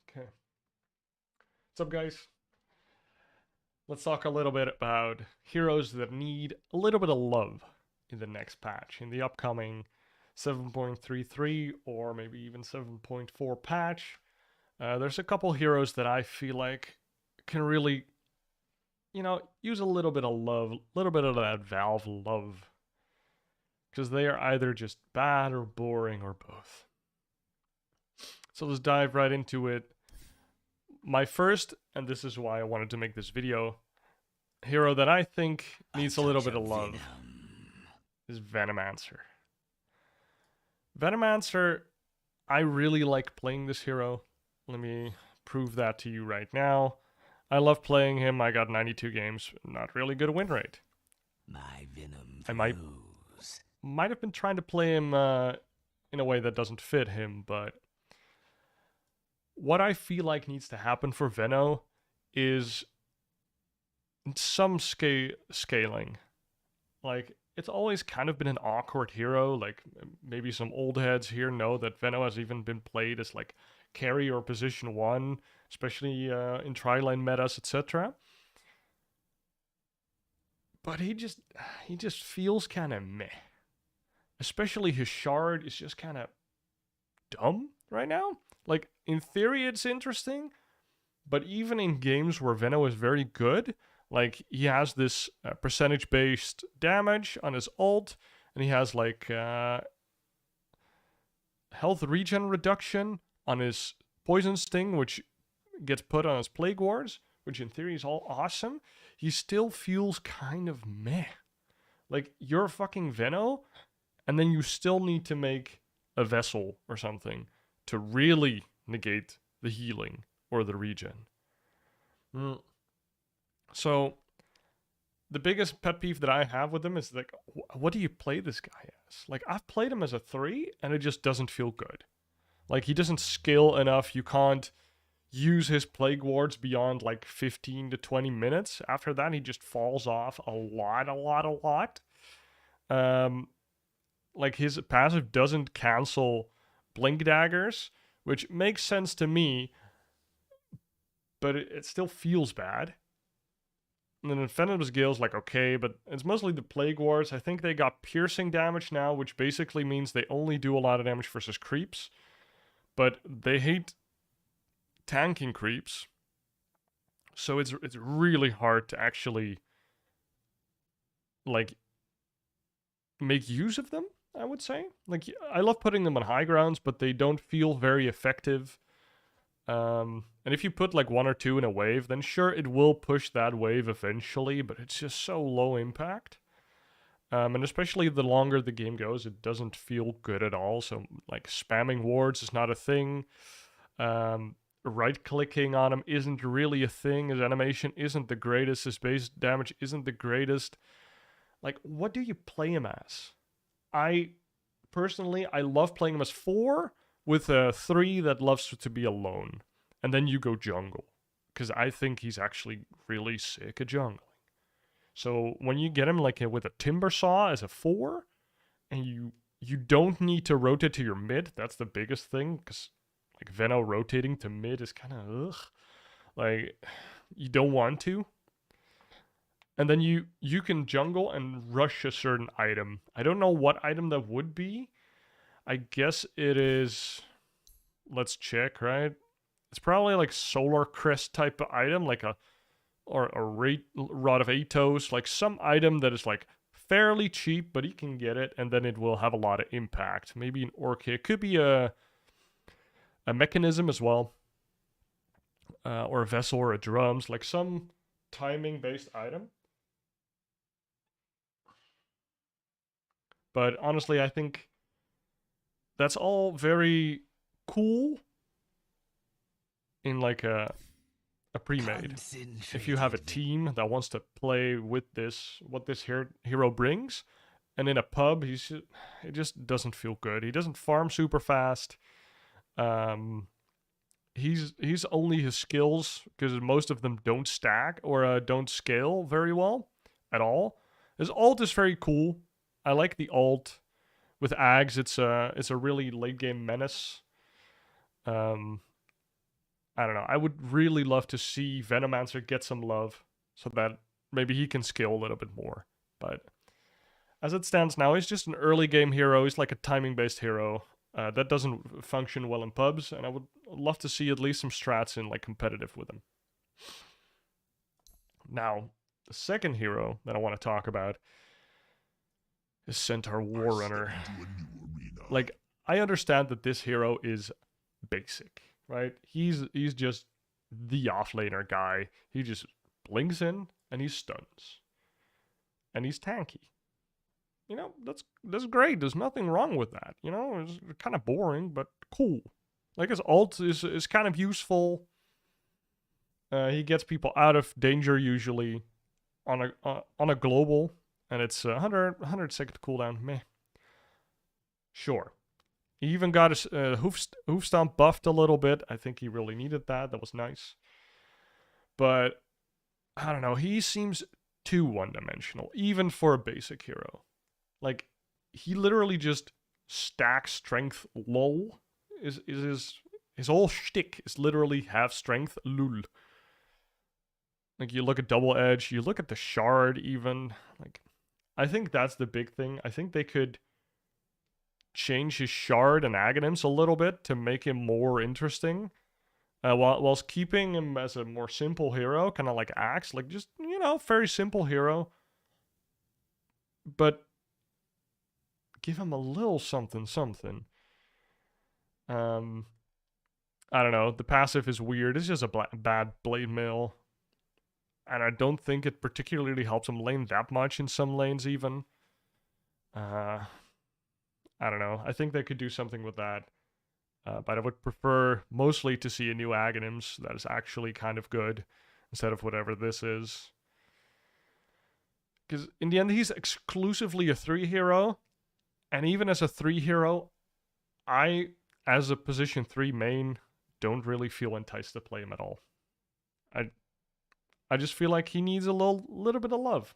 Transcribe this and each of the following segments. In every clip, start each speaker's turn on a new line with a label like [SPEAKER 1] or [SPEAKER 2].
[SPEAKER 1] Okay. What's up, guys? Let's talk a little bit about heroes that need a little bit of love in the next patch, in the upcoming 7.33 or maybe even 7.4 patch. There's a couple heroes that I feel like can really, use a little bit of love, a little bit of that Valve love. Because they are either just bad or boring or both. So let's dive right into it. My first, and this is why I wanted to make this video, hero that I think needs a little bit of love is Venomancer. Venomancer, I really like playing this hero. Let me prove that to you right now. I love playing him. I got 92 games. Not really good win rate.
[SPEAKER 2] My venom
[SPEAKER 1] I might have been trying to play him in a way that doesn't fit him, but what I feel like needs to happen for Veno is some scaling. Like, it's always kind of been an awkward hero. Like, maybe some old heads here know that Veno has even been played as like carry or position 1, especially in tri-lane metas, etc. But he just feels kind of meh. Especially his shard is just kind of dumb right now. Like, in theory, it's interesting, but even in games where Veno is very good, like, he has this percentage-based damage on his ult, and he has, like, health regen reduction on his poison sting, which gets put on his plague wards, which in theory is all awesome. He still feels kind of meh. Like, you're fucking Veno, and then you still need to make a vessel or something to really negate the healing or the regen. So, the biggest pet peeve that I have with him is like, what do you play this guy as? Like, I've played him as a 3, and it just doesn't feel good. Like, he doesn't scale enough. You can't use his plague wards beyond like 15 to 20 minutes. After that, he just falls off a lot. Like, his passive doesn't cancel blink daggers, which makes sense to me, but it still feels bad. And then Venom's Gale's like, okay, but it's mostly the Plague Wards. I think they got piercing damage now, which basically means they only do a lot of damage versus creeps. But they hate tanking creeps. So it's really hard to actually, like, make use of them, I would say. Like, I love putting them on high grounds, but they don't feel very effective. And if you put like 1 or 2 in a wave, then sure, it will push that wave eventually, but it's just so low impact. And especially the longer the game goes, it doesn't feel good at all. So, like, spamming wards is not a thing. Right-clicking on him isn't really a thing. His animation isn't the greatest. His base damage isn't the greatest. Like, what do you play him as? I love playing him as 4 with a 3 that loves to be alone. And then you go jungle. Because I think he's actually really sick at jungling. So when you get him like with a timber saw as a 4, and you don't need to rotate to your mid, that's the biggest thing. Because like Veno rotating to mid is kind of ugh. Like, you don't want to. And then you can jungle and rush a certain item. I don't know what item that would be. I guess it is... Let's check, right? It's probably like Solar Crest type of item, like a Rod of Atos, like some item that is like fairly cheap, but he can get it, and then it will have a lot of impact. Maybe an Orchid. It could be a mechanism as well, or a vessel or a drums, like some timing-based item. But honestly, I think that's all very cool in like a pre-made. If you have a team that wants to play with what this hero brings, and in a pub, it just doesn't feel good. He doesn't farm super fast. He's only his skills, because most of them don't stack or don't scale very well at all. His ult is very cool. I like the ult. With Ags, it's a really late game menace. I don't know. I would really love to see Venomancer get some love so that maybe he can scale a little bit more. But as it stands now, he's just an early game hero. He's like a timing based hero. That doesn't function well in pubs, and I would love to see at least some strats in like competitive with him. Now, the second hero that I want to talk about is Centaur Warrunner. Like, I understand that this hero is basic, right? He's just the offlaner guy. He just blinks in and he stuns. And he's tanky. You know, that's great. There's nothing wrong with that. You know, it's kind of boring, but cool. Like his ult is kind of useful. He gets people out of danger usually on a global, and it's 100 second cooldown. Meh. Sure. He even got his hoof stomp buffed a little bit. I think he really needed that. That was nice. But I don't know. He seems too one-dimensional, even for a basic hero. Like, he literally just stacks strength lol. Is his whole shtick is literally have strength lul. Like, you look at double edge, you look at the shard even. Like, I think that's the big thing. I think they could change his shard and aghanims a little bit to make him more interesting. Whilst keeping him as a more simple hero, kind of like Axe. Like, just, you know, very simple hero. But give him a little something. I don't know. The passive is weird. It's just a bad blade mail. And I don't think it particularly helps him lane that much in some lanes even. I don't know. I think they could do something with that. But I would prefer mostly to see a new Aghanims that is actually kind of good instead of whatever this is. Because in the end, he's exclusively a 3 hero. And even as a 3 hero, I, as a position 3 main, don't really feel enticed to play him at all. I just feel like he needs a little bit of love.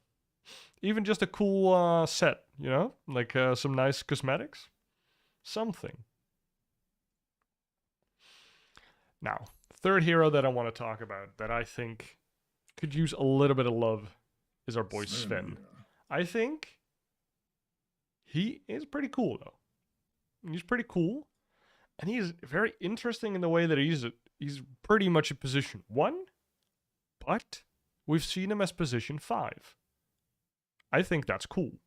[SPEAKER 1] Even just a cool set, you know? Like some nice cosmetics. Something. Now, third hero that I want to talk about that I think could use a little bit of love is our boy Sven. I think he is pretty cool, though. He's pretty cool. And he's very interesting in the way that he's pretty much a position 1. But we've seen him as position 5. I think that's cool.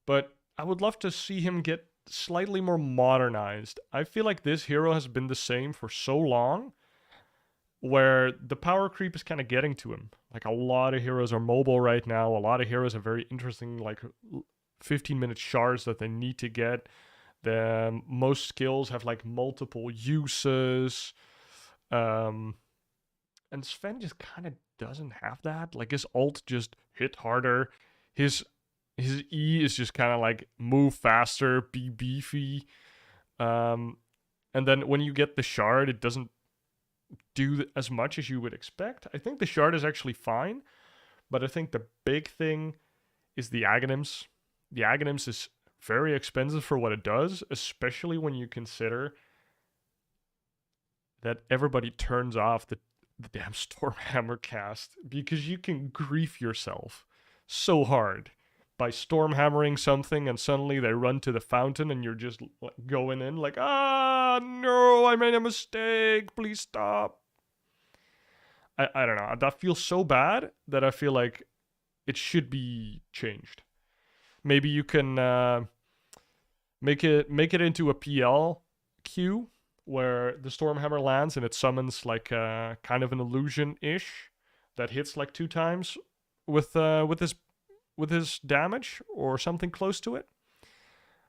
[SPEAKER 1] But I would love to see him get slightly more modernized. I feel like this hero has been the same for so long, where the power creep is kind of getting to him. Like, a lot of heroes are mobile right now. A lot of heroes have very interesting, like, 15-minute shards that they need to get. Most skills have, like, multiple uses. And Sven just kind of doesn't have that. Like, his ult just hit harder. His E is just kind of like move faster, be beefy. And then when you get the shard, it doesn't do as much as you would expect. I think the shard is actually fine. But I think the big thing is the Aghanims. The Aghanims is very expensive for what it does, especially when you consider that everybody turns off the damn Stormhammer cast because you can grief yourself so hard by Stormhammering something and suddenly they run to the fountain and you're just going in like, no, I made a mistake, please stop. I don't know, that feels so bad that I feel like it should be changed. Maybe you can make it into a PL queue where the Stormhammer lands and it summons like kind of an illusion-ish that hits like 2 times with his damage or something close to it.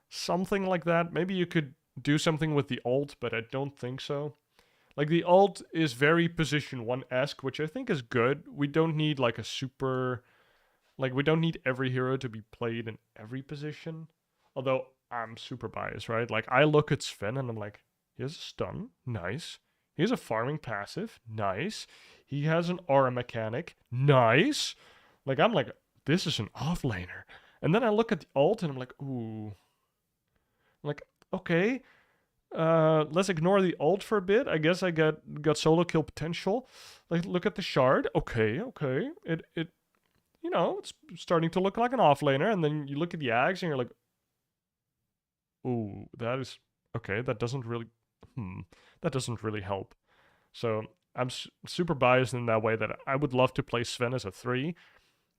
[SPEAKER 1] Something like that. Maybe you could do something with the ult, but I don't think so. Like, the ult is very position 1-esque, which I think is good. We don't need like a super... Like, we don't need every hero to be played in every position. Although, I'm super biased, right? Like, I look at Sven and I'm like, he has a stun, nice. He has a farming passive, nice. He has an aura mechanic, nice. Like, I'm like, this is an offlaner. And then I look at the ult and I'm like, ooh. I'm like, okay. Let's ignore the ult for a bit. I guess I got solo kill potential. Like, look at the shard. Okay. It it's starting to look like an offlaner, and then you look at the Ags and you're like, ooh, that is okay. That doesn't really, that doesn't really help. So I'm super biased in that way that I would love to play Sven as a 3,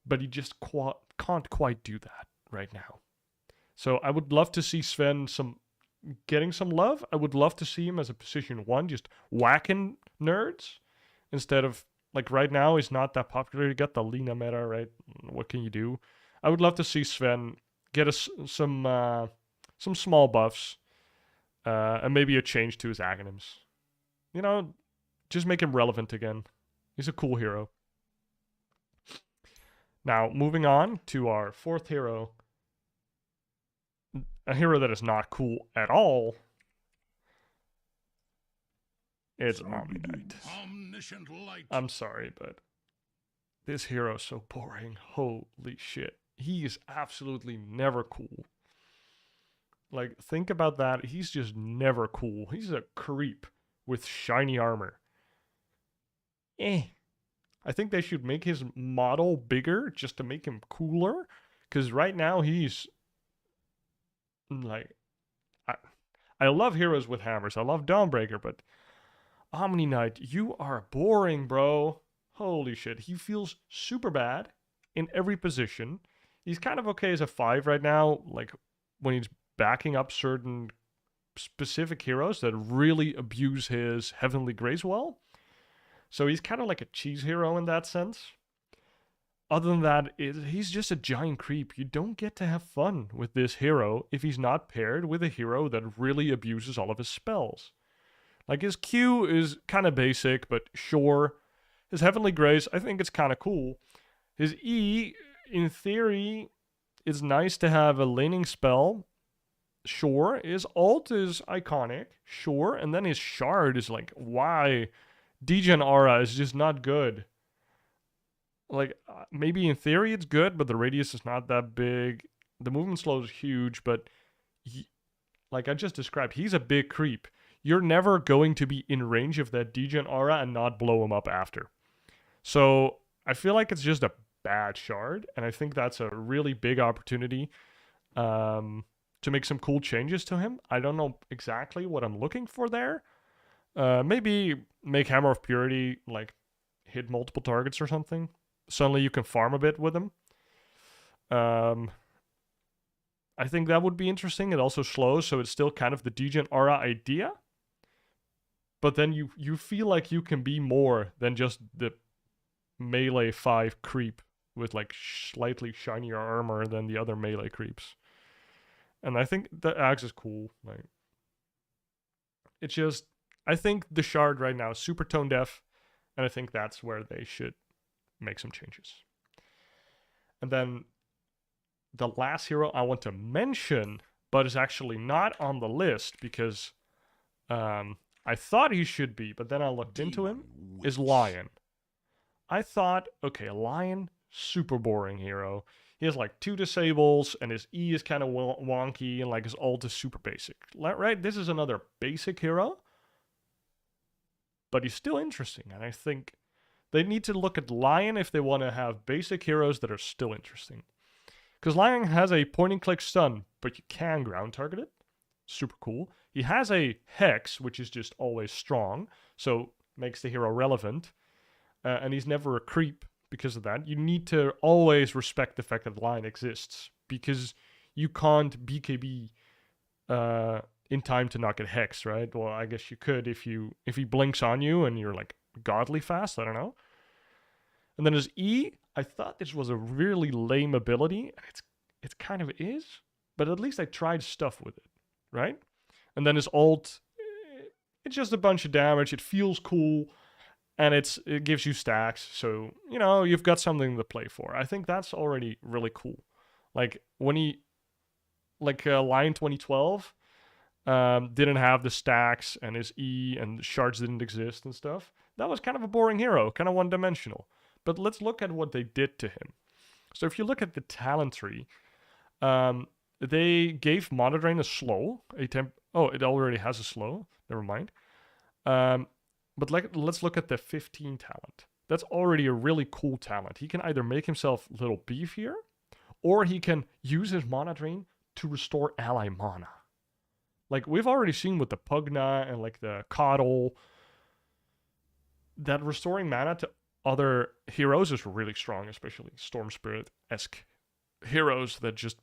[SPEAKER 1] but he just can't quite do that right now. So I would love to see Sven getting some love. I would love to see him as a position 1, just whacking nerds instead of, like, right now he's not that popular. You got the Lina meta, right? What can you do? I would love to see Sven get us some small buffs and maybe a change to his Aghanims. Just make him relevant again. He's a cool hero. Now, moving on to our 4th hero. A hero that is not cool at all. It's Omni-Knight. I'm sorry, but this hero is so boring. Holy shit. He is absolutely never cool. Like, think about that. He's just never cool. He's a creep with shiny armor. I think they should make his model bigger just to make him cooler. Because right now he's like, I love heroes with hammers. I love Dawnbreaker, but Omni-Knight, you are boring, bro. Holy shit. He feels super bad in every position. He's kind of okay as a 5 right now, like when he's backing up certain specific heroes that really abuse his Heavenly Grace well. So he's kind of like a cheese hero in that sense. Other than that, he's just a giant creep. You don't get to have fun with this hero if he's not paired with a hero that really abuses all of his spells. Like, his Q is kind of basic, but sure. His Heavenly Grace, I think it's kind of cool. His E, in theory, is nice to have a laning spell. Sure. His ult is iconic. Sure. And then his shard is like, why? Degen Aura is just not good. Like, maybe in theory it's good, but the radius is not that big. The movement slow is huge, but like I just described, he's a big creep. You're never going to be in range of that Degen Aura and not blow him up after. So I feel like it's just a bad shard, and I think that's a really big opportunity to make some cool changes to him. I don't know exactly what I'm looking for there. Maybe make Hammer of Purity, like, hit multiple targets or something. Suddenly you can farm a bit with him. I think that would be interesting. It also slows, so it's still kind of the Degen Aura idea. But then you feel like you can be more than just the melee 5 creep with, like, slightly shinier armor than the other melee creeps. And I think the Axe is cool. Like, it's just, I think the shard right now is super tone deaf, and I think that's where they should make some changes. And then the last hero I want to mention, but is actually not on the list because I thought he should be, but then I looked into him, is Lion. I thought, okay, Lion, super boring hero. He has like 2 disables, and his E is kind of wonky, and like his ult is super basic. Right? This is another basic hero, but he's still interesting, and I think they need to look at Lion if they want to have basic heroes that are still interesting. Because Lion has a point-and-click stun, but you can ground target it. Super cool. He has a Hex, which is just always strong, so makes the hero relevant. And he's never a creep because of that. You need to always respect the fact that Lion exists, because you can't BKB in time to not get Hex, right? Well, I guess you could if he blinks on you and you're like godly fast, I don't know. And then his E, I thought this was a really lame ability, and it kind of is, but at least I tried stuff with it, right? And then his ult, it's just a bunch of damage, it feels cool, and it gives you stacks, so, you've got something to play for. I think that's already really cool. Like, when Lion 2012 didn't have the stacks, and his E and the shards didn't exist and stuff, that was kind of a boring hero, kind of one-dimensional. But let's look at what they did to him. So if you look at the talent tree, they gave Mana Drain a slow, a temp. Oh, it already has a slow. Never mind. But let's look at the 15 talent. That's already a really cool talent. He can either make himself a little beefier, or he can use his Mana Drain to restore ally mana. Like we've already seen with the Pugna and like the Coddle, that restoring mana to other heroes is really strong, especially Storm Spirit-esque heroes that just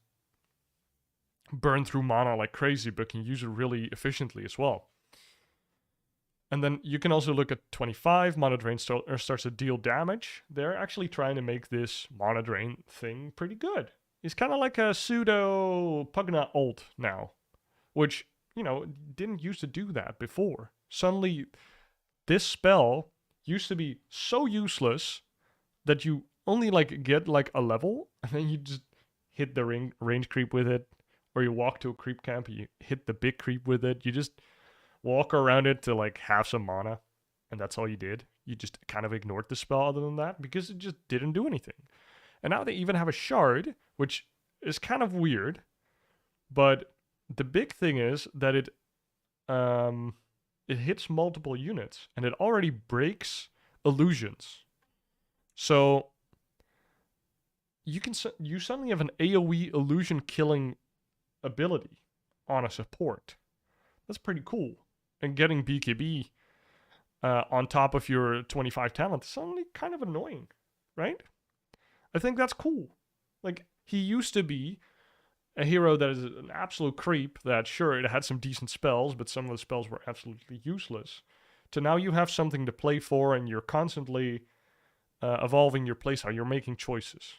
[SPEAKER 1] burn through mana like crazy, but can use it really efficiently as well. And then you can also look at 25, Mana Drain starts to deal damage. They're actually trying to make this Mana Drain thing pretty good. It's kind of like a pseudo Pugna ult now, which, you know, didn't used to do that before. Suddenly, this spell used to be so useless that you only like get like a level, and then you just hit the range creep with it, or you walk to a creep camp and you hit the big creep with it. You just walk around it to like have some mana, and that's all you did. You just kind of ignored the spell other than that because it just didn't do anything. And now they even have a shard, which is kind of weird, but the big thing is that it hits multiple units and it already breaks illusions. So you suddenly have an AoE illusion killing ability on a support. That's pretty cool. And getting BKB on top of your 25 talent is suddenly kind of annoying, right? I think that's cool. Like, he used to be a hero that is an absolute creep, that sure, it had some decent spells, but some of the spells were absolutely useless. To now you have something to play for, and you're constantly evolving your playstyle. You're making choices.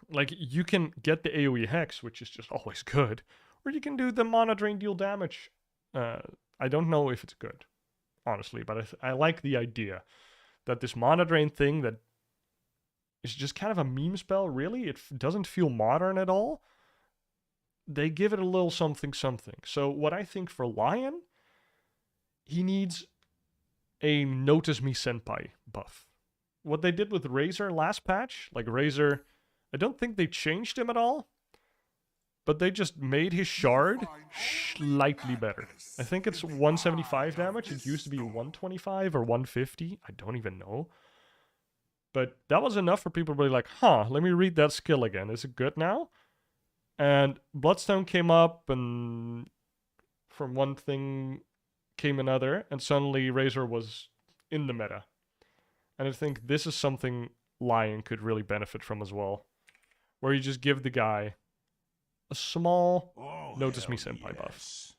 [SPEAKER 1] Like, you can get the AoE Hex, which is just always good, or you can do the Mana Drain deal damage. I don't know if it's good, honestly, but I like the idea that this Mana Drain thing that is just kind of a meme spell, really. It doesn't feel modern at all. They give it a little something something. So what I think for Lion, he needs a Notice Me Senpai buff. What they did with Razor last patch, like Razor, I don't think they changed him at all, but they just made his shard slightly better. I think it's 175 damage. It used to be 125 or 150. I don't even know. But that was enough for people to be like, huh, let me read that skill again. Is it good now? And Bloodstone came up, and from one thing came another, and suddenly Razor was in the meta. And I think this is something Lion could really benefit from as well, where you just give the guy a small Notice Me Senpai buff.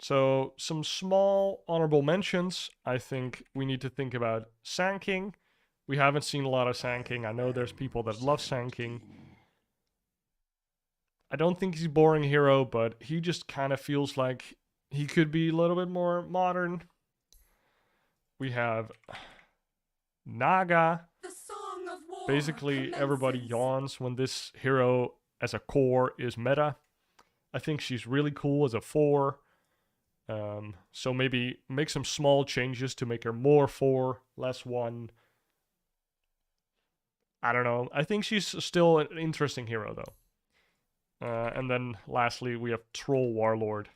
[SPEAKER 1] So, some small honorable mentions. I think we need to think about Sand King. We haven't seen a lot of Sand King. I know there's people that love Sand King. I don't think he's a boring hero, but he just kind of feels like he could be a little bit more modern. We have Naga. Basically, everybody yawns when this hero as a core is meta. I think she's really cool as a 4. So maybe make some small changes to make her more 4, less 1. I don't know. I think she's still an interesting hero, though. And then lastly, we have Troll Warlord.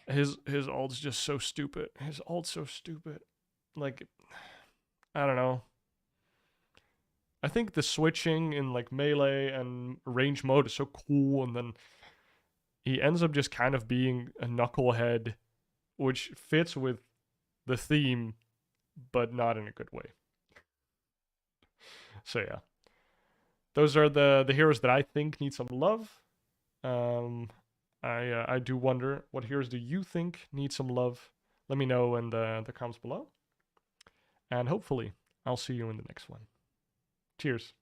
[SPEAKER 1] His ult's just so stupid. His ult's so stupid. Like, I don't know. I think the switching in like melee and range mode is so cool, and then he ends up just kind of being a knucklehead, which fits with the theme, but not in a good way. So yeah, those are the heroes that I think need some love. I do wonder, what heroes do you think need some love? Let me know in the comments below. And hopefully, I'll see you in the next one. Cheers.